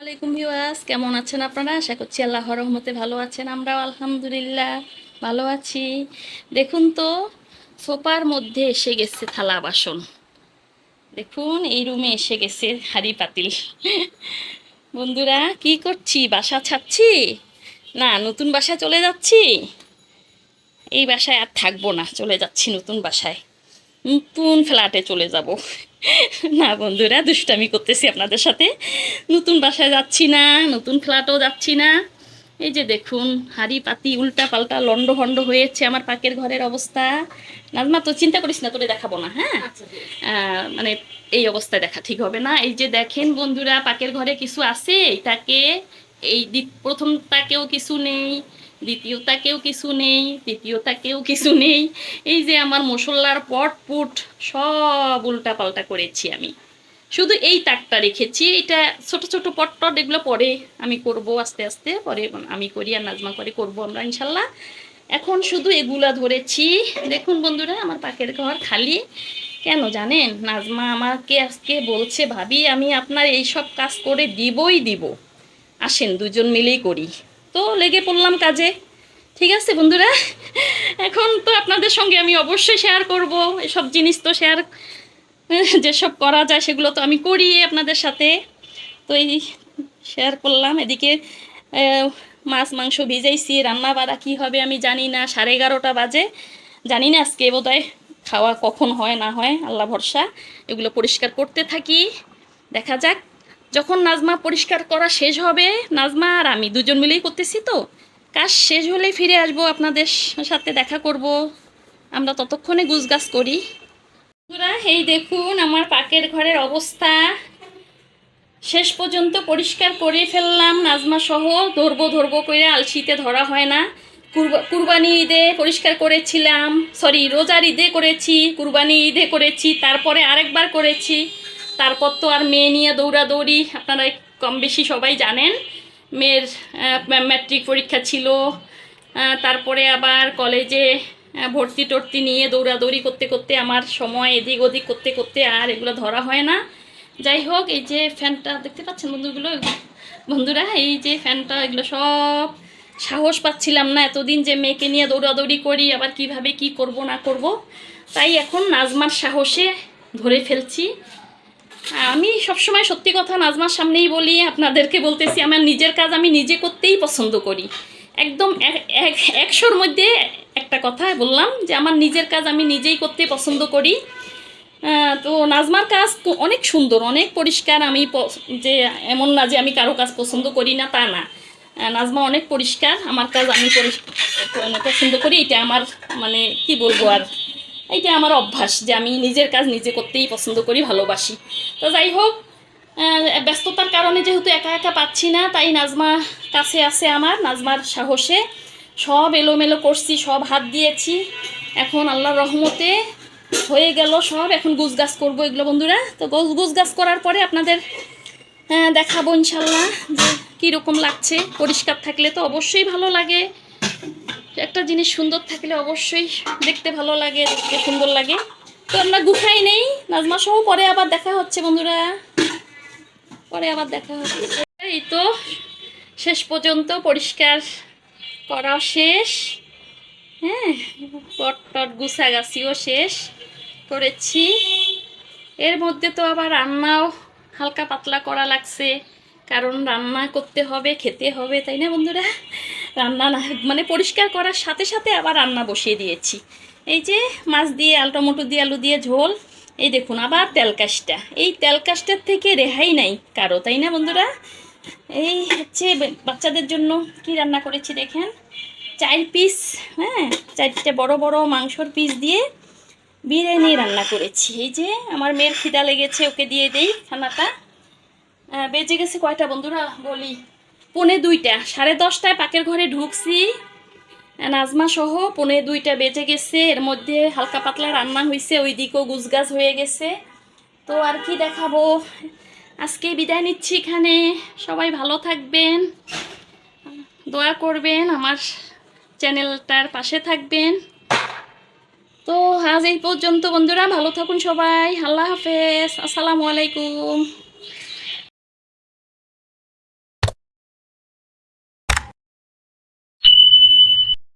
আলাইকুম ভিউয়ার্স, কেমন আছেন আপনারা? আশা করছি আল্লাহর রহমতে ভালো আছেন। আমরাও আলহামদুলিল্লাহ ভালো আছি। দেখুন তো, সোফার মধ্যে এসে গেছে থালা বাসন। দেখুন, এই রুমে এসে গেছে হাঁড়ি পাতিল। বন্ধুরা, কি করছি? বাসা ছাড়ছি না নতুন বাসায় চলে যাচ্ছি। এই বাসায় আর থাকবো না, চলে যাচ্ছি নতুন বাসায়, নতুন ফ্ল্যাটে চলে যাব। না বন্ধুরা, দুষ্টামি করতেছি আপনাদের সাথে। নতুন বাসায় যাচ্ছি না, নতুন ফ্ল্যাটও যাচ্ছি না। এই যে দেখুন, হাঁড়ি পাতি উল্টা পাল্টা লন্ড ভন্ড হয়েছে আমার পাকের ঘরের অবস্থা। নাজমা, তো চিন্তা করিস না, তোরে দেখাবো না, হ্যাঁ? মানে এই অবস্থায় দেখা ঠিক হবে না। এই যে দেখেন বন্ধুরা, পাকের ঘরে কিছু আছে, এটাকে এই প্রথমটাকেও কিছু নেই, দ্বিতীয়টাকেও কিছু নেই, তৃতীয়টাকেও কিছু নেই। এই যে আমার মশলার পটপুট সব উল্টা পাল্টা করেছি আমি। শুধু এই তাকটা রেখেছি, এটা ছোট ছোট পটটট, এগুলো পরে আমি করব, আস্তে আস্তে পরে আমি করি, আর নাজমা করে করব আমরা ইনশাল্লাহ। এখন শুধু এগুলা ধরেছি। দেখুন বন্ধুরা, আমার পাকের ঘর খালি। কেন জানেন? নাজমা আমাকে আজকে বলছে, ভাবি আমি আপনার এই সব কাজ করে দিবই দিব, আসেন দুজন মিলেই করি। তো লেগে পড়লাম কাজে। ঠিক আছে বন্ধুরা, এখন তো আপনাদের সঙ্গে আমি অবশ্যই শেয়ার করব এসব জিনিস। তো শেয়ার যেসব করা যায় সেগুলো তো আমি করি আপনাদের সাথে। তো এই শেয়ার করলাম। এদিকে মাছ মাংস ভিজাইছি, রান্না বাড়া কী হবে আমি জানি না। 11:30 বাজে, জানি না আজকে বোধহয় খাওয়া কখন হয় না হয়, আল্লাহ ভরসা। এগুলো পরিষ্কার করতে থাকি, দেখা যাক। যখন নাজমা পরিষ্কার করা শেষ হবে, নাজমা আর আমি দুজন মিলেই করতেছি, তো কাজ শেষ হলেই ফিরে আসবো, আপনাদের সাথে দেখা করব। আমরা ততক্ষণে গুছগাছ করি। বন্ধুরা, এই দেখুন আমার পাকের ঘরের অবস্থা। শেষ পর্যন্ত পরিষ্কার করে ফেললাম নাজমা সহ। ধরবো ধরবো করে আলসিতে ধরা হয় না। কুরবানি ঈদে পরিষ্কার করেছিলাম, সরি রোজার ঈদে করেছি, কুরবানি ঈদে করেছি, তারপরে আরেকবার করেছি। তারপর তো আর মেয়ে নিয়ে দৌড়াদৌড়ি, আপনারা কম বেশি সবাই জানেন। মেয়ের ম্যাট্রিক পরীক্ষা ছিল, তারপরে আবার কলেজে ভর্তি টর্তি নিয়ে দৌড়াদৌড়ি করতে করতে আমার সময় এদিক ওদিক করতে করতে আর এগুলো ধরা হয় না। যাই হোক, এই যে ফ্যানটা দেখতে পাচ্ছেন বন্ধুরা, এই যে ফ্যানটা, এগুলো সব সাহস পাচ্ছিলাম না এতদিন যে মেয়েকে নিয়ে দৌড়াদৌড়ি করি, আবার কিভাবে কি করব না করব, তাই এখন নাজমার সাহসে ধরে ফেলছি। আমি সবসময় সত্যি কথা নাজমার সামনেই বলি, আপনাদেরকে বলতেছি, আমার নিজের কাজ আমি নিজে করতেই পছন্দ করি। একদম 100-র মধ্যে একটা কথা বললাম যে আমার নিজের কাজ আমি নিজেই করতে পছন্দ করি। তো নাজমার কাজ তো অনেক সুন্দর, অনেক পরিষ্কার। আমি যে এমন না যে আমি কারো কাজ পছন্দ করি না, তা না। নাজমা অনেক পরিষ্কার, আমার কাজ আমি পছন্দ করি। এটা আমার মানে কি বলবো আর, এইটা আমার অভ্যাস যে আমি নিজের কাজ নিজে করতেই পছন্দ করি, ভালোবাসি। তো যাই হোক, ব্যস্ততার কারণে যেহেতু একা একা পাচ্ছি না, তাই নাজমা কাছে আছে আমার। নাজমার সাহসে সব এলোমেলো করছি, সব হাত দিয়েছি। এখন আল্লাহর রহমতে হয়ে গেল সব। এখন গুছগাছ করবো এগুলো বন্ধুরা। তো গুছগাছ করার পরে আপনাদের দেখাবো ইনশাল্লাহ যে কীরকম লাগছে। পরিষ্কার থাকলে তো অবশ্যই ভালো লাগে, একটা জিনিস সুন্দর থাকলে অবশ্যই দেখতে ভালো লাগে, দেখতে সুন্দর লাগে। তো আমরা গুছাই নেই নাজমা সহ, পরে আবার দেখা হচ্ছে বন্ধুরা, পরে আবার দেখা হচ্ছে। এই তো শেষ পর্যন্ত পরিষ্কার করা শেষ, হ্যাঁ, পট টট গুছাগাছিও শেষ করেছি। এর মধ্যে তো আবার রান্নাও হালকা পাতলা করা লাগছে, কারণ রান্না করতে হবে, খেতে হবে, তাই না বন্ধুরা? রান্না না মানে পরিষ্কার করার সাথে সাথে আবার রান্না বসিয়ে দিয়েছি। এই যে মাছ দিয়ে টমেটো দিয়ে আলু দিয়ে ঝোল। এই দেখুন আবার তেলকাশটা, এই তেলকাশটার থেকে রেহাই নাই কারো, তাই না বন্ধুরা? এই হচ্ছে বাচ্চাদের জন্য কি রান্না করেছি দেখেন, 4 পিস, হ্যাঁ, 4টে বড় বড় মাংসর পিস দিয়ে বিরিয়ানি রান্না করেছি। এই যে আমার মেয়ের খিদা লেগেছে, ওকে দিয়ে দেই খানাটা। বেজে গেছে কয়টা বন্ধুরা বলি, 1:45, 10:30টায় পাকের ঘরে ঢুকছি নাজমা সহ, 1:45 বেজে গেছে। এর মধ্যে হালকা পাতলা রান্না হয়েছে, ওই দিকেও গুছগাছ হয়ে গেছে। তো আর কি দেখাবো, আজকে বিদায় নিচ্ছি এখানে। সবাই ভালো থাকবেন, দোয়া করবেন, আমার চ্যানেলটার পাশে থাকবেন। তো আজ এই পর্যন্ত বন্ধুরা, ভালো থাকুন সবাই, আল্লাহ হাফেজ, আসসালামু আলাইকুম।